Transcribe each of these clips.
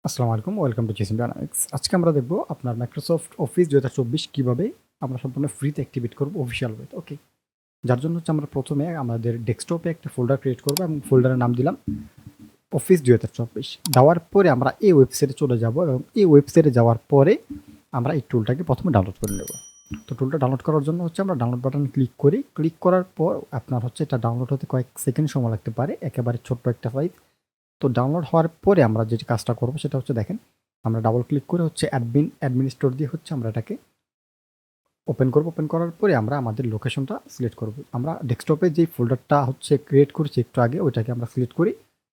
আসসালামু আলাইকুম, welcome to জেসিম dynamics. আজকে আমরা দেখব আপনার মাইক্রোসফট অফিস 2024 কিভাবে আমরা সম্পূর্ণ ফ্রিতে অ্যাক্টিভেট করব অফিসিয়াল ওয়েতে। ওকে, যার জন্য হচ্ছে আমরা প্রথমে আমাদের ডেস্কটপে একটা ফোল্ডার ক্রিয়েট করব এবং ফোল্ডারের নাম দিলাম অফিস 2024। দেওয়ার পরে আমরা এই ওয়েবসাইটে চলে যাব এবং এই ওয়েবসাইটে যাওয়ার পরে আমরা এই টুলটাকে প্রথমে ডাউনলোড করে নেব। তো টুলটা ডাউনলোড করার জন্য হচ্ছে আমরা ডাউনলোড বাটন ক্লিক করি। ক্লিক করার পর আপনার হচ্ছে এটা ডাউনলোড হতে কয়েক সেকেন্ড সময় লাগতে পারে, একেবারে ছোট্ট একটা ফাইল। তো ডাউনলোড হওয়ার পরে আমরা যে কাজটা করব সেটা হচ্ছে দেখেন, আমরা ডাবল ক্লিক করে হচ্ছে অ্যাডমিনিস্ট্রেটর দিয়ে হচ্ছে আমরা এটাকে ওপেন করব। ওপেন করার পরে আমরা আমাদের লোকেশনটা সিলেক্ট করব। আমরা ডেস্কটপে যেই ফোল্ডারটা হচ্ছে ক্রিয়েট করেছি একটু আগে, ওইটাকে আমরা সিলেক্ট করি।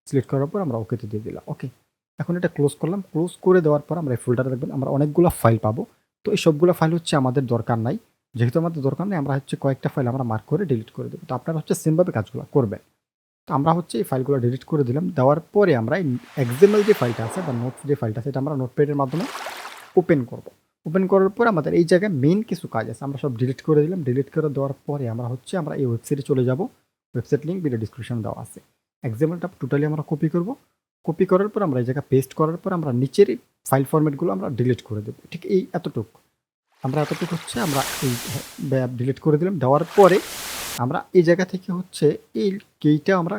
সিলেক্ট করার পর আমরা ওকেতে দিয়ে দিলাম। ওকে, এখন এটা ক্লোজ করলাম। ক্লোজ করে দেওয়ার পর আমরা এই ফোল্ডারে দেখবেন আমরা অনেকগুলো ফাইল পাবো। তো এই সবগুলো ফাইল হচ্ছে আমাদের দরকার নাই। যেহেতু আমাদের দরকার নেই, আমরা হচ্ছে কয়েকটা ফাইল আমরা মার্ক করে ডিলিট করে দেবো। তো আপনারা হচ্ছে সেমভাবে কাজগুলো করবেন। তো আমরা হচ্ছে এই ফাইলগুলো ডিলিট করে দিলাম। দেওয়ার পরে আমরা এই এক্সএমএল যে ফাইলটা আছে বা নোটস যে ফাইলটা আছে, এটা আমরা নোটপ্যাডের মাধ্যমে ওপেন করব। ওপেন করার পর আমাদের এই জায়গায় মেইন কিছু কাজ আছে, আমরা সব ডিলিট করে দিলাম। ডিলিট করে দেওয়ার পরে আমরা এই ওয়েবসাইটে চলে যাব। ওয়েবসাইট লিঙ্ক ভিডিও ডিসক্রিপশন দেওয়া আছে। এক্সএমএলটা টোটালি আমরা কপি করব। কপি করার পর আমরা এই জায়গায় পেস্ট করার পর আমরা নিচের ফাইল ফরম্যাটগুলো আমরা ডিলিট করে দেবো। ঠিক এই এতটুকু আমরা এতটুকু হচ্ছে আমরা এই ডিলিট করে দিলাম। দেওয়ার পরে আমরা এই জায়গা থেকে হচ্ছে এই কিটা আমরা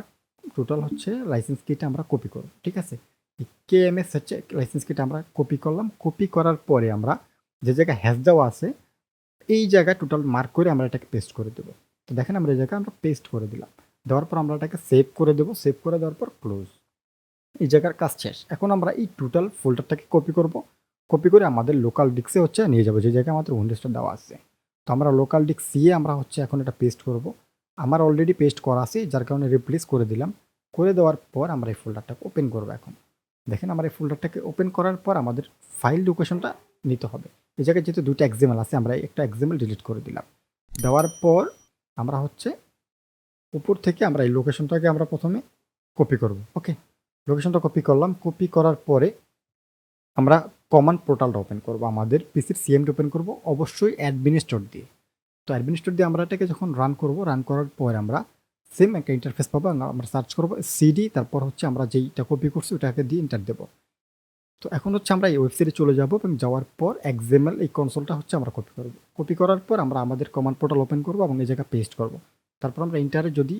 টোটাল হচ্ছে লাইসেন্স কিটা আমরা কপি করব। ঠিক আছে, এই কেএমএস হচ্ছে লাইসেন্স কিটা আমরা কপি করলাম। কপি করার পরে আমরা যে জায়গায় হ্যাশ দেওয়া আছে এই জায়গায় টোটাল মার্ক করে আমরা এটাকে পেস্ট করে দেবো। তো দেখেন আমরা এই জায়গায় আমরা পেস্ট করে দিলাম। দেওয়ার পর আমরা এটাকে সেভ করে দেবো। সেভ করে দেওয়ার পর ক্লোজ। এই জায়গার কাজ শেষ। এখন আমরা এই টোটাল ফোল্ডারটাকে কপি করব। কপি করে আমাদের লোকাল ডিস্কে হচ্ছে নিয়ে যাবো, যে জায়গায় আমাদের উইন্ডোজটা দেওয়া আছে। তো আমরা লোকাল ডিস্ক সিয়ে আমরা হচ্ছে এখন এটা পেস্ট করব। আমার অলরেডি পেস্ট করা আছে, যার কারণে রিপ্লেস করে দিলাম। করে দেওয়ার পর আমরা এই ফোল্ডারটাকে ওপেন করবো। এখন দেখেন আমার এই ফোল্ডারটাকে ওপেন করার পর আমাদের ফাইল লোকেশনটা নিতে হবে। এই জায়গায় যেহেতু দুটো এক্সএমএল আছে, আমরা একটা এক্সএমএল ডিলিট করে দিলাম। দেওয়ার পর আমরা হচ্ছে উপর থেকে আমরা এই লোকেশনটাকে আমরা প্রথমে কপি করব। ওকে, লোকেশনটা কপি করলাম। কপি করার পরে আমরা কমান্ড পোর্টালটা ওপেন করব। আমাদের পিসির সিএমডি ওপেন করব, অবশ্যই অ্যাডমিনিস্ট্রেটর দিয়ে। তো অ্যাডমিনিস্ট্রেটর দিয়ে আমরা এটাকে যখন রান করব, রান করার পর আমরা সেম একটা ইন্টারফেস পাবো। আমরা সার্চ করব সিডি, তারপর হচ্ছে আমরা যেইটা কপি করছি ওটাকে দিয়ে এন্টার দেবো। তো এখন হচ্ছে আমরা এই ওয়েবসাইটে চলে যাব এবং যাওয়ার পর এক্সএমএল এই কনসোলটা হচ্ছে আমরা কপি করব। কপি করার পর আমরা আমাদের কমান্ড পোর্টাল ওপেন করব এবং এই জায়গায় পেস্ট করব। তারপর আমরা ইন্টারে যদি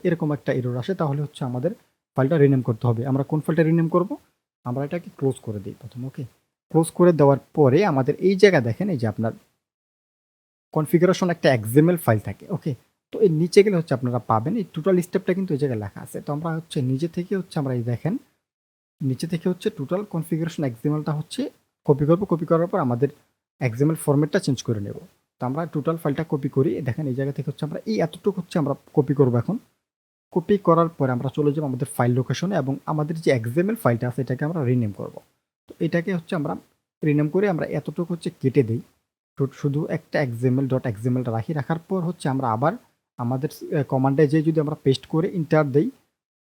এরকম একটা এরর আসে, তাহলে হচ্ছে আমাদের ফাইলটা রিনেম করতে হবে। আমরা কোন ফাইলটা রিনেম করব, আমরা এটাকে ক্লোজ করে দিই প্রথম। ওকে, ক্লোজ করে দেওয়ার পরে আমাদের এই জায়গায় দেখেন, এই যে আপনার কনফিগারেশন একটা এক্সএমএল ফাইল থাকে। ওকে, তো এই নিচে গেলে হচ্ছে আপনারা পাবেন এই টোটাল স্টেপটা কিন্তু এই জায়গায় লেখা আছে। তো আমরা হচ্ছে নিজে থেকে হচ্ছে আমরা এই দেখেন নিচে থেকে হচ্ছে টোটাল কনফিগারেশন এক্সএমএলটা হচ্ছে কপি করব। কপি করার পর আমাদের এক্সএমএল ফরম্যাটটা চেঞ্জ করে নেব। তো আমরা টোটাল ফাইলটা কপি করি। দেখেন এই জায়গা থেকে হচ্ছে আমরা এই এতটুকু হচ্ছে আমরা কপি করব। এখন কপি করার পরে আমরা চলে যাব আমাদের ফাইল লোকেশনে এবং আমাদের যে এক্সএমএল ফাইলটা আছে এটাকে আমরা রিনেম করব। তো এটাকে হচ্ছে আমরা রিনেম করে আমরা এতটুকু হচ্ছে কেটে দিই। শুধু একটা এক্সএমএলটা রাখি। রাখার পর হচ্ছে আমরা আবার আমাদের কমান্ডে যেয়ে যদি আমরা পেস্ট করে ইন্টার দেই,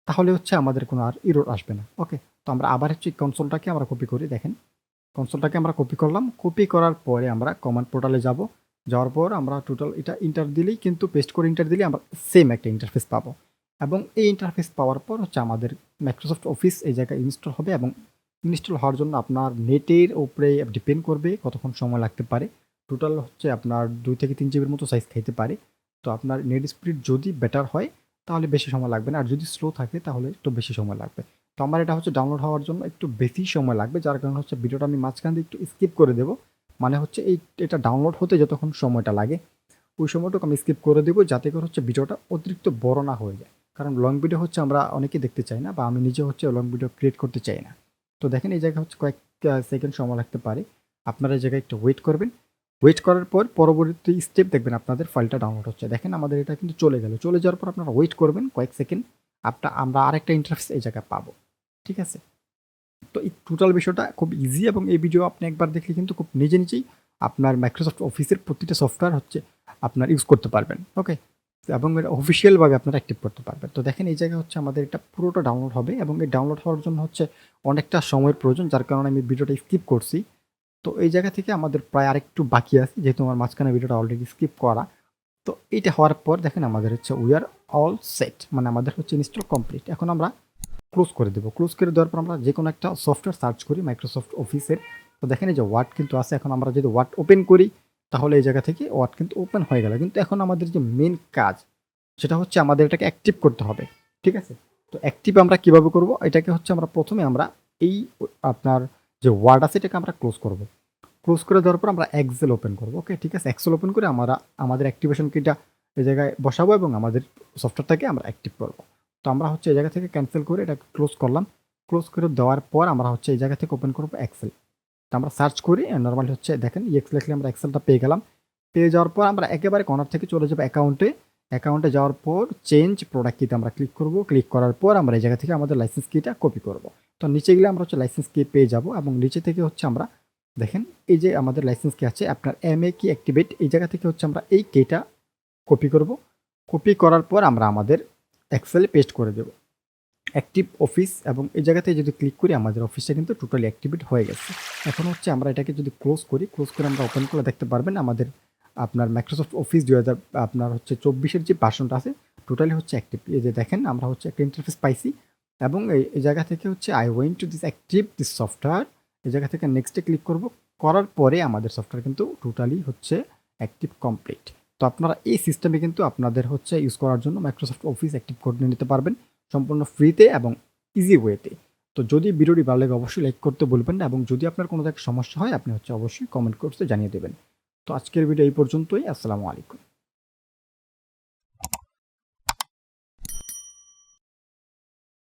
তাহলে হচ্ছে আমাদের কোনো আর এরর আসবে না। ওকে, তো আমরা আবার হচ্ছে কনসোলটাকে আমরা কপি করি। দেখেন কনসোলটাকে আমরা কপি করলাম। কপি করার পরে আমরা কমান্ড পোর্টালে যাব। যাওয়ার পর আমরা টোটাল এটা ইন্টার দিলেই কিন্তু পেস্ট করে ইন্টার দিলেই আমরা সেম একটা ইন্টারফেস পাবো। এবং এই ইন্টারফেস পাওয়ার পর হচ্ছে আমাদের মাইক্রোসফট অফিস এই জায়গায় ইনস্টল হবে। এবং ইনস্টল হওয়ার জন্য আপনার নেটের উপরে ডিপেন্ড করবে কতক্ষণ সময় লাগতে পারে। টোটাল হচ্ছে আপনার 2 থেকে 3 জিবির মতো সাইজ খাইতে পারে। তো আপনার নেট স্পিড যদি বেটার হয় তাহলে বেশি সময় লাগবে না, আর যদি স্লো থাকে তাহলে একটু বেশি সময় লাগবে। তো আমার এটা হচ্ছে ডাউনলোড হওয়ার জন্য একটু বেশি সময় লাগবে, যার কারণে হচ্ছে ভিডিওটা আমি মাঝখান দিয়ে একটু স্কিপ করে দেবো। মানে হচ্ছে এটা ডাউনলোড হতে যতক্ষণ সময়টা লাগে ওই সময়টুকু আমি স্কিপ করে দেবো, যাতে করে হচ্ছে ভিডিওটা অতিরিক্ত বড় না হয়ে যায়। কারণ লং ভিডিও হচ্ছে আমরা অনেকেই দেখতে চাই না, বা আমি নিজে হচ্ছে লং ভিডিও ক্রিয়েট করতে চাই না। তো দেখেন এই জায়গায় হচ্ছে কয়েক সেকেন্ড সময় লাগতে পারে। আপনারা এই জায়গায় একটু ওয়েট করবেন। ওয়েট করার পর পরবর্তী স্টেপ দেখবেন আপনাদের ফাইলটা ডাউনলোড হচ্ছে। দেখেন আমাদের এটা কিন্তু চলে গেল। চলে যাওয়ার পর আপনারা ওয়েট করবেন কয়েক সেকেন্ড। আমরা আরেকটা ইন্টারফেস এই জায়গায় পাবো। ঠিক আছে, তো এই টোটাল বিষয়টা খুব ইজি এবং এই ভিডিও আপনি একবার দেখলে কিন্তু খুব নিজে নিজেই আপনার মাইক্রোসফট অফিসের প্রতিটা সফটওয়্যার হচ্ছে আপনার ইউজ করতে পারবেন। ওকে, এবং এটা অফিসিয়ালভাবে আপনারা অ্যাক্টিভ করতে পারবেন। তো দেখেন এই জায়গায় হচ্ছে আমাদের এটা পুরোটা ডাউনলোড হবে এবং এই ডাউনলোড হওয়ার জন্য হচ্ছে অনেকটা সময়ের প্রয়োজন, যার কারণে আমি ভিডিওটা স্কিপ করছি। তো এই জায়গা থেকে আমাদের প্রায় আরেকটু বাকি আছে, যেহেতু আমার মাঝখানে ভিডিওটা অলরেডি স্কিপ করা। তো এইটা হওয়ার পর দেখেন আমাদের হচ্ছে উই আর অল সেট, মানে আমাদের হচ্ছে ইনস্টল কমপ্লিট। এখন আমরা ক্লোজ করে দেবো। ক্লোজ করে দেওয়ার পর আমরা যে কোনো একটা সফটওয়্যার সার্চ করি মাইক্রোসফট অফিসের। তো দেখেন এই যে ওয়ার্ড কিন্তু আছে। এখন আমরা যদি ওয়ার্ড ওপেন করি তাহলে এই জায়গা থেকে ওয়ার্ড কিন্তু ওপেন হয়ে গেল। কিন্তু এখন আমাদের যে মেন কাজ সেটা হচ্ছে আমাদের এটাকে অ্যাক্টিভ করতে হবে। ঠিক আছে? তো অ্যাক্টিভ আমরা কিভাবে করব? এটাকে হচ্ছে আমরা প্রথমে আমরা এই আপনার যে ওয়ার্ড আছে এটাকে আমরা ক্লোজ করব। ক্লোজ করে দেওয়ার পর আমরা এক্সেল ওপেন করব। ওকে, ঠিক আছে? এক্সেল ওপেন করে আমরা আমাদের অ্যাক্টিভেশন কিটা এই জায়গায় বসাবো এবং আমাদের সফটওয়্যারটাকে আমরা অ্যাক্টিভ করব। তো আমরা হচ্ছে এই জায়গা থেকে ক্যান্সেল করে এটাকে ক্লোজ করলাম। ক্লোজ করে দেওয়ার পর আমরা হচ্ছে এই জায়গা থেকে ওপেন করব এক্সেল। তো আমরা সার্চ করি নরমালি হচ্ছে দেখেন এক্স লিখলে আমরা এক্সেলটা পেয়ে গেলাম। পেয়ে যাওয়ার পর আমরা একেবারে কর্নার থেকে চলে যাবো অ্যাকাউন্টে। অ্যাকাউন্টে যাওয়ার পর চেঞ্জ প্রোডাক্ট কিতে আমরা ক্লিক করব। ক্লিক করার পর আমরা এই জায়গা থেকে আমাদের লাইসেন্স কিটা কপি করব। তো নিচে গেলে আমরা হচ্ছে লাইসেন্স কি পেয়ে যাব এবং নিচে থেকে হচ্ছে আমরা দেখেন এই যে আমাদের লাইসেন্স কি আছে আপনার এমএ কি অ্যাক্টিভেট, এই জায়গা থেকে হচ্ছে আমরা এই কিটা কপি করব। কপি করার পর আমরা আমাদের এক্সেলে পেস্ট করে দেব অ্যাক্টিভ অফিস এবং এই জায়গাতে যদি ক্লিক করি আমাদের অফিসটা কিন্তু টোটালি অ্যাক্টিভেট হয়ে গেছে। এখন হচ্ছে আমরা এটাকে যদি ক্লোজ করি, ক্লোজ করে আমরা ওপেন করে দেখতে পারবেন আমাদের আপনার মাইক্রোসফট অফিস 2000 আপনার হচ্ছে 24-এর যে ভার্সনটা আছে টোটালি হচ্ছে অ্যাক্টিভ। এই যে দেখেন আমরা হচ্ছে একটা ইন্টারফেস পাইছি এবং এই জায়গা থেকে হচ্ছে I went to this active this software, এই জায়গা থেকে নেক্সটে ক্লিক করব। করার পরে আমাদের সফটওয়্যার কিন্তু টোটালি হচ্ছে অ্যাক্টিভ কমপ্লিট। তো আপনারা এই সিস্টেমে কিন্তু আপনাদের হচ্ছে ইউজ করার জন্য মাইক্রোসফট অফিস অ্যাক্টিভ করে নিতে পারবেন সম্পূর্ণ ফ্রিতে এবং ইজি ওয়েতে। তো যদি ভিডিওটি ভালো লাগে অবশ্যই লাইক করতে ভুলবেন না এবং যদি আপনার কোনো সমস্যা হয় আপনি হচ্ছে অবশ্যই কমেন্ট করতে জানিয়ে দেবেন। তো আজকের ভিডিও এই পর্যন্তই। আসসালামু আলাইকুম।